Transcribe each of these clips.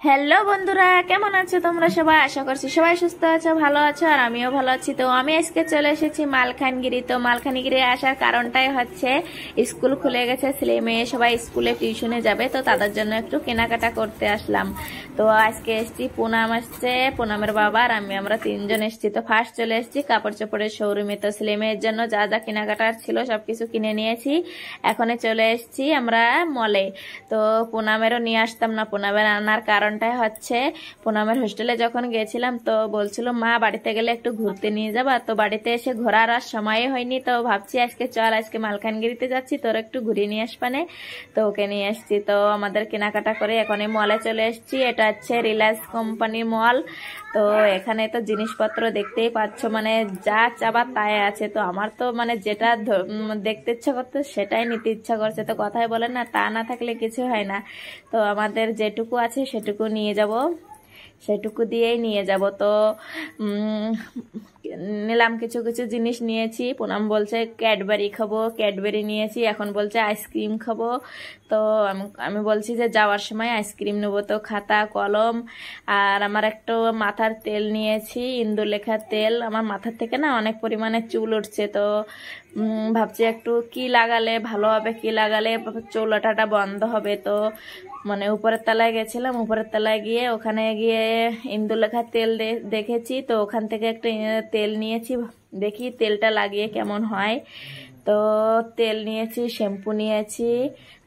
Hello বন্ধুরা, কেমন আছো তোমরা সবাই? আশা করছি সবাই সুস্থ আছো, ভালো আছো, আর আমিও ভালো আছি। তো আমি আজকে চলে এসেছি মালখানগিরি। তো মালখানগিরি আসার কারণটাই হচ্ছে স্কুল খুলে গেছে, ছেলে মেয়ে সবাই স্কুলে টিউশনে যাবে, তো তাদের জন্য একটু কেনাকাটা করতে আসলাম। তো আজকে এসছি, পুনাম আসছে, পুনামের বাবা আর আমরা তিনজন এসছি। তো ফার্স্ট চলে এসছি কাপড় চোপড়ের শোরুমে। তো ছেলে মেয়ের জন্য যা যা কেনাকাটার ছিল সবকিছু কিনে নিয়েছি। এখন চলে এসছি আমরা মলে। তো পুনামেরও নিয়ে আসতাম না, পুনামের আনার কারণটাই হচ্ছে পুনামের হোস্টেলে যখন গেছিলাম তো বলছিল মা বাড়িতে গেলে একটু ঘুরতে নিয়ে যাবা। তো বাড়িতে এসে ঘোরার আর সময় হয়নি, তো ভাবছি আজকে চল, আজকে মালকানগিরিতে যাচ্ছি, তোর একটু ঘুরিয়ে নিয়ে আসবানে। তো ওকে নিয়ে আসছি। তো আমাদের কেনাকাটা করে এখন এই মলে চলে এসছি। এটা হচ্ছে রিলায়েন্স কোম্পানি মল। তো এখানে তো জিনিসপত্র দেখতেই পাচ্ছ, মানে যা চাবার তাই আছে। তো আমার তো মানে যেটা দেখতে ইচ্ছা করতো সেটাই নিতে ইচ্ছা করছে। তো কথাই বলে না, তা না থাকলে কিছু হয় না। তো আমাদের যেটুকু আছে সেটুকু নিয়ে যাব, সেটুকু দিয়েই নিয়ে যাব। তো নিলাম, কিছু কিছু জিনিস নিয়েছি। পুনাম বলছে ক্যাডবেরি খাবো, ক্যাডবেরি নিয়েছি। এখন বলছে আইসক্রিম খাবো। তো আমি বলছি যে যাওয়ার সময় আইসক্রিম নেবো। তো খাতা কলম আর আমার একটা মাথার তেল নিয়েছি, ইন্দুলেখা তেল। আমার মাথার থেকে না অনেক পরিমাণে চুল উঠছে। তো ভাবছি একটু কি লাগালে ভালো হবে, কি লাগালে চুল ওঠাটা বন্ধ হবে। তো মানে উপরের তলায় গেছিলাম, উপরের তলায় গিয়ে ওখানে গিয়ে ইন্দুলেখা তেল দেখেছি। তো ওখান থেকে একটা তেল নিয়েছি, দেখি তেলটা লাগিয়ে কেমন হয়। তো তেল নিয়েছি, শ্যাম্পু নিয়েছি,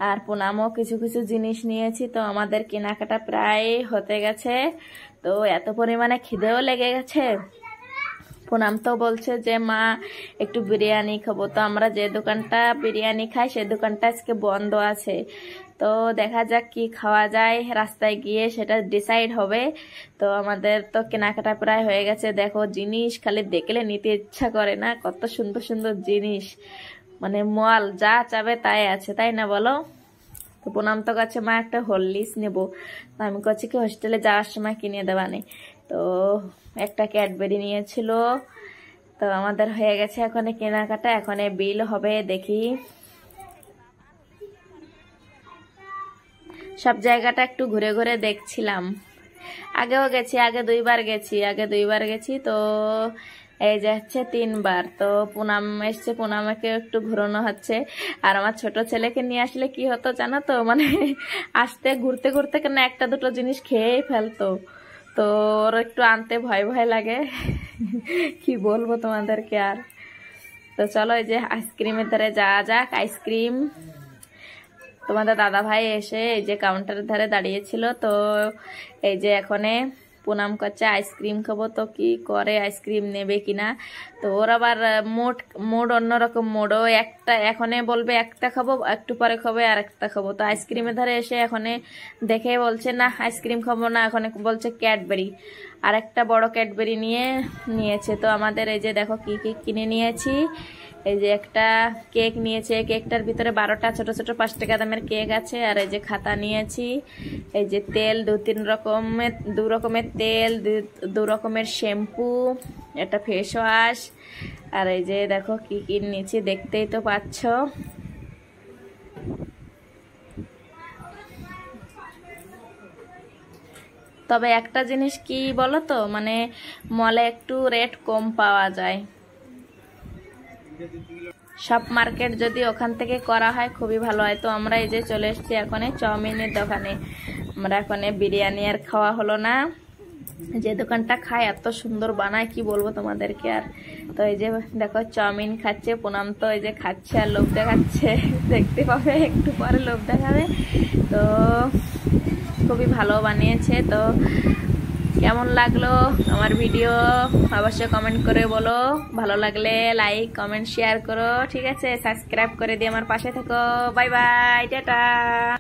আর পুনামও কিছু কিছু জিনিস নিয়েছি। তো আমাদের কেনাকাটা প্রায় হতে গেছে। তো এত পরিমাণে খিদেও লেগে গেছে। পুনাম তো বলছে যে মা একটু বিরিয়ানি খাবো। তো আমরা যে দোকানটা বিরিয়ানি খাই সে দোকানটা আজকে বন্ধ আছে। তো দেখা যাক কি খাওয়া যায়, রাস্তায় গিয়ে সেটা ডিসাইড হবে। তো আমাদের তো কেনাকাটা প্রায় হয়ে গেছে। দেখো জিনিস খালি দেখলে নিতে ইচ্ছা করে না, কত সুন্দর সুন্দর জিনিস, মানে মল যা চাবে তাই আছে, তাই না বলো? তো পুনাম তো কাছে মা একটা হরলিক্স নেবো। আমি কাছে কি হোস্টেলে যাওয়ার সময় কিনে দেওয়া নেই। তো একটা ক্যাডবেরি নিয়েছিল। তো আমাদের হয়ে গেছে এখন কেনাকাটা, এখন বিল হবে। দেখি সব জায়গাটা একটু ঘুরে ঘুরে দেখছিলাম। আগেও গেছি, আগে দুইবার গেছি। তো এই যে হচ্ছে 3বার। তো পুনাম এসছে, পুনামকে একটু ঘুরানো হচ্ছে। আর আমার ছোট ছেলেকে নিয়ে আসলে কি হতো জানো তো, মানে আসতে ঘুরতে ঘুরতে কেন একটা দুটো জিনিস খেয়েই ফেলতো। তো ওর একটু আনতে ভয় ভয় লাগে, কি বলবো তোমাদেরকে আর। তো চলো এই যে আইসক্রিমের ধারে যাওয়া যাক। আইসক্রিম তোমাদের দাদা ভাই এসে এই যে কাউন্টারের ধারে দাঁড়িয়েছিল। তো এই যে এখানে পুনাম করছে আইসক্রিম খাবো। তো কি করে, আইসক্রিম নেবে কিনা। তো ওর আবার মোড অন্যরকম মোড। ও একটা এখনে বলবে একটা খাবো, একটু পরে খাবে আর একটা খাবো। তো আইসক্রিমের ধারে এসে এখনে দেখে বলছে না আইসক্রিম খাবো না, এখন বলছে ক্যাডবেরি। আর একটা বড় ক্যাডবেরি নিয়েছে। তো আমাদের এই যে দেখো কি কি কিনে নিয়েছি। এই যে একটা কেক নিয়েছে, কেকটার ভিতরে 12টা ছোট ছোট 5 টাকা দামের কেক আছে। আর এই যে খাতা নিয়েছি। এই যে তেল 2 রকমের তেল, 2 রকমের শ্যাম্পু, একটা ফেস ওয়াশ। আর এই যে দেখো কি কি নিয়েছি, দেখতেই তো পাচ্ছ। তবে একটা জিনিস কি বলো তো, মানে মলে একটু রেট কম পাওয়া যায়। সব মার্কেট যদি ওখান থেকে করা হয় খুবই ভালো হয়। তো আমরা এই যে চলে এসেছি এখন চাউমিনের দোকানে। আমরা এখন বিরিয়ানি আর খাওয়া হলো না, যে দোকানটা খায় এত সুন্দর বানায় কি বলবো তোমাদেরকে আর। তো এই যে দেখো চাউমিন খাচ্ছে পুনাম। তো এই যে খাচ্ছে আর লোভ দেখাচ্ছে, দেখতে পাবে একটু পরে লোভ দেখাবে। তো খুবই ভালো বানিয়েছে। তো কেমন লাগলো আমার ভিডিও অবশ্যই কমেন্ট করে বলো। ভালো লাগলে লাইক কমেন্ট শেয়ার করো, ঠিক আছে? সাবস্ক্রাইব করে দিয়ে আমার পাশে থেকো। Bye bye, tata.